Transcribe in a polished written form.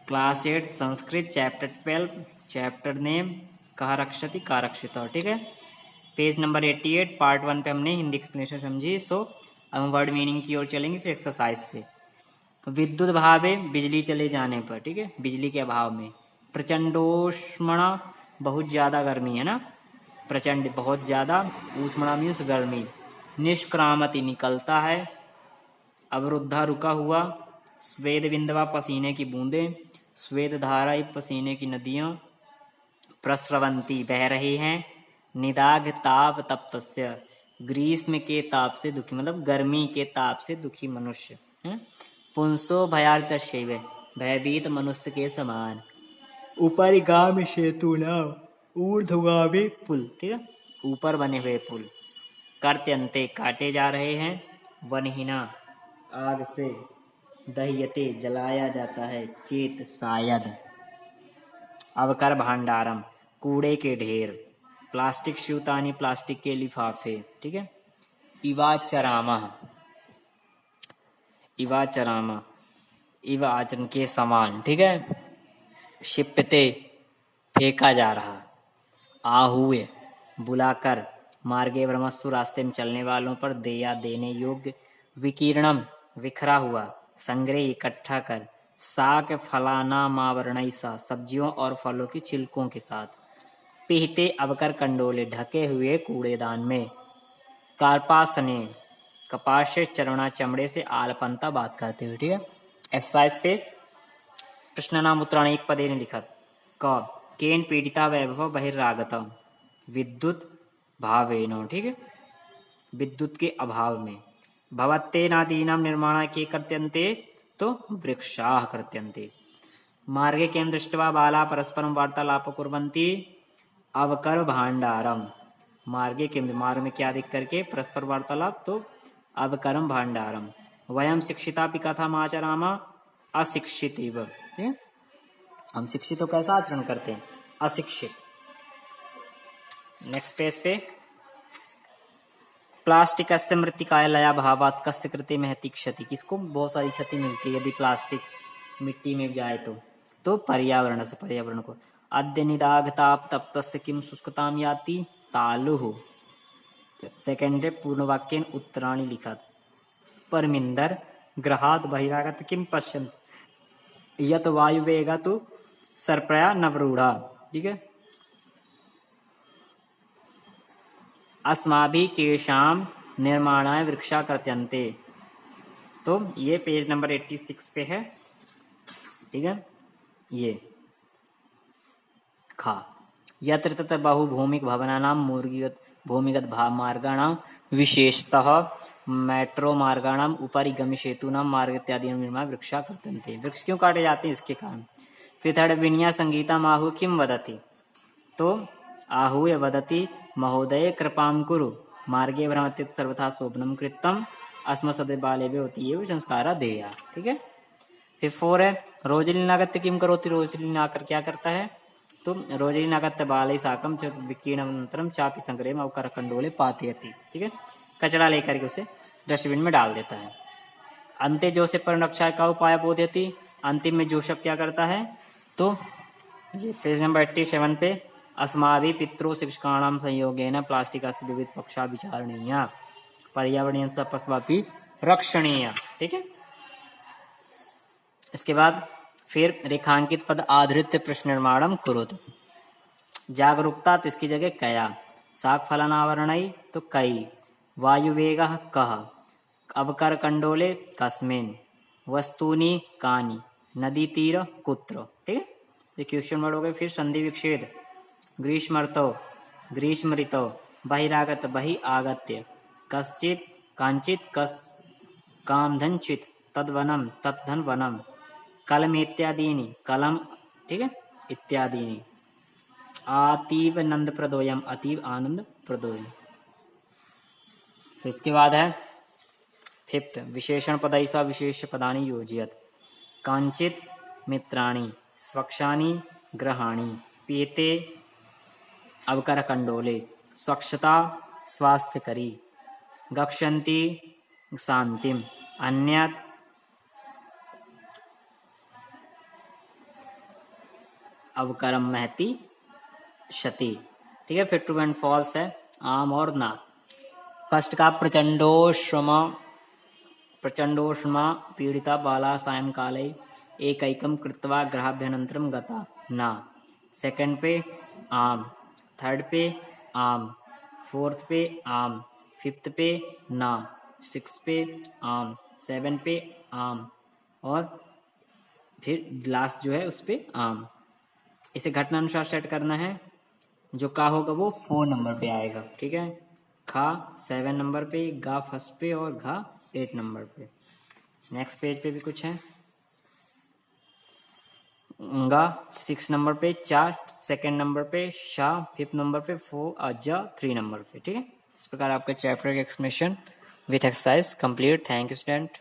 Class 8 Sanskrit chapter 12 chapter name कहा रक्षति का रक्षित। ठीक है, पेज नंबर 88 पार्ट 1 पे हमने हिंदी एक्सप्लेनेशन समझी। सो अब हम वर्ड मीनिंग की ओर चलेंगे फिर एक्सरसाइज पे। विद्युत भावे बिजली चले जाने पर, ठीक है, बिजली के अभाव में। प्रचंडोष्मणा बहुत ज़्यादा गर्मी है ना, प्रचंड बहुत ज़्यादा, ऊष्मणा मीन्स गर्मी। निष्क्रामति निकलता है, अवरुद्धा रुका हुआ, स्वेद बिंदवा पसीने की बूंदें, स्वेद धारा पसीने की नदियाँ, प्रस्रवंती बह रही हैं, निदाघ ताप तप्तस्य ग्रीष्म के ताप से दुखी, मतलब गर्मी के ताप से दुखी मनुष्य है। पुंसो भयार्तशैव भयभीत मनुष्य के समान। उपरिगामी सेतुना ऊर्ध्वगामी पुल, ठीक है, ऊपर बने हुए पुल। कर्त्यन्ते काटे जा रहे हैं, वनहीना आग से, दह्यते जलाया जाता है, चेत शायद। अवकर भांडारम कूड़े के ढेर, प्लास्टिक स्यूतानी प्लास्टिक के लिफाफे, ठीक है। इवाचरामा इवाचरामा इव आचरण के समान, ठीक है। क्षिप्यते फेंका जा रहा, आहुए बुलाकर, मार्गे ब्रह्मस्तु रास्ते में चलने वालों पर, देया देने योग्य, विकीर्णम बिखरा हुआ, संग्रह इकट्ठा कर, साक फलानामावरणैसा सब्जियों और फलों की छिलकों के साथ। पीहते अवकर कंडोले ढके हुए कूड़ेदान में। कार्पासने कपास से, चरणा चमड़े से, आलपंता बात करते हुए, ठीक है। एक्सरसाइज पे प्रश्न नाम उत्तरायण एक पदे ने लिखा। क केन पीड़िता वैभव बहिर्रागत विद्युत भावेन, ठीक है, विद्युत के अभाव में। भवत्तेनादीनां निर्माण के कर्त्यन्ते, तो वृक्षाः कर्त्यन्ते। मार्गे कें दृष्ट्वा बाला परस्परं वार्तालाप कुर्वन्ति, अवकर भांडारम। मार्गे कें, मार्ग में क्या देख करके परस्पर वार्तालाप, तो अवकरम भांडारम। वयम शिक्षिता कथम आचरामा अशिक्षित इव, हम शिक्षित तो कैसा आचरण करते हैं, अशिक्षित। नेक्स्ट पेज पे प्लास्टिक अस्य मृत्तिकाय लया भावात कस्य कृते महती क्षति, किसको बहुत सारी क्षति मिलती है यदि प्लास्टिक मिट्टी में जाए तो पर्यावरण से, पर्यावरण को। अद्य निदाघ ताप तप्तस्य किम शुष्कताम याति तालुः। सेकंड है पूर्ण वाक्येन उत्तराणि लिखा। परमिंदर ग्रहात बहिरागत किम पश्यन्त यत वायुवेगा तु सर्प्रया नवरूढ़ा, ठीक है। अस्माभि केशाम निर्माणाय वृक्षा कर्त्यन्ते, तो ये पेज नंबर 86 पे है, ठीक है। ये खा यत्र तत्र बहुभूमिक भवनानां भूमिगत मार्गाणां विशेषतः मेट्रो मार्गाणां उपरि गमिसेतूनां मार्ग इत्यादि निर्माण वृक्षा कर्तन्ते। वृक्ष क्यों काटे जाते हैं, इसके कारण। फिर थर्ड विनया संगीता माहु किम वदति, तो आहूय वदति महोदय कृपां कुरु मार्गे भ्रमति सर्वथा शोभनम कृतम अस्म सदे बाले होती है संस्कारा देया, ठीक है। फिर 4 है रोजलिनागत्य किम करोति, रोजलिन आकर क्या करता है, तो रोजलिनागत्य बाले साकम विकीर्णनंतरम चापि संग्रह अवकर कंडोले पातयति, ठीक है। कचरा लेकर के उसे डस्टबिन में डाल देता है। अंते जोसेफ परिरक्षा का उपाय बोधयति, अंतिम में जोसेफ क्या करता है, तो ये पेज नंबर 87 पे अस्माभि पितृ शिक्षकाणां संयोगेन प्लास्टिकस्य विविध पक्षा विचारणीया पर्यावरणीय पशवापि रक्षणीय, ठीक है। इसके बाद फिर रेखांकित पद आधृत्य प्रश्न निर्माणम कुरुत। जागरूकता, तो इसकी जगह कया। साक फलनावरणई, तो कई। वायुवेगः कः, अवकर कंडोले कस्मिन्, वस्तूनि कानि, नदी तीर कुत्र, ठीक है। ये क्वेश्चन वर्ड हो गए। फिर संधि विच्छेद, ग्रीष्मर्तौ ग्रीष्म ऋतौ, बहिरागत बहि आगत्य, कश्चित कांचित कस कामधनचित, तद्वनम तत्धन वनम, कलम इत्यादीनि कलम, ठीक है, इत्यादीनि। अतीव नंद प्रदोयम, अतीव आनंद प्रदोयम। फिर इसके बाद है 5th विशेषण पदैसा विशेष पदानि योजयत। कांचित मित्राणि, स्वक्षानि ग्रहाणि, पीते अवकर कंडोले, स्वच्छता स्वास्थ्यकरी, गक्षन्ति शांतिम, अन्यत अवकरम महती क्षति। ठीक है, फिर ट्रू एंड फॉल्स है आम और ना। फर्स्ट का प्रचंडोष्मा पीड़िता बाला सायंकाले एकैकं कृत्वा गृहाभ्यन्तरं गता ना। सेकंड पे आम, थर्ड पे आम, फोर्थ पे आम, फिफ्थ पे ना, सिक्स पे आम, सेवन पे आम और फिर लास्ट जो है उस पे आम। इसे घटना अनुसार सेट करना है। जो का होगा वो 4 नंबर पे आएगा। ठीक है, खा 7 नंबर पे, गा फर्स्ट पे और घा 8 नंबर पे। नेक्स्ट पेज पे भी कुछ है। गा 6 नंबर पे, चा सेकेंड नंबर पे, शाह 5th नंबर पे, जा 3 नंबर पे। ठीक है, इस प्रकार आपका चैप्टर का explanation with exercise complete. Thank you student.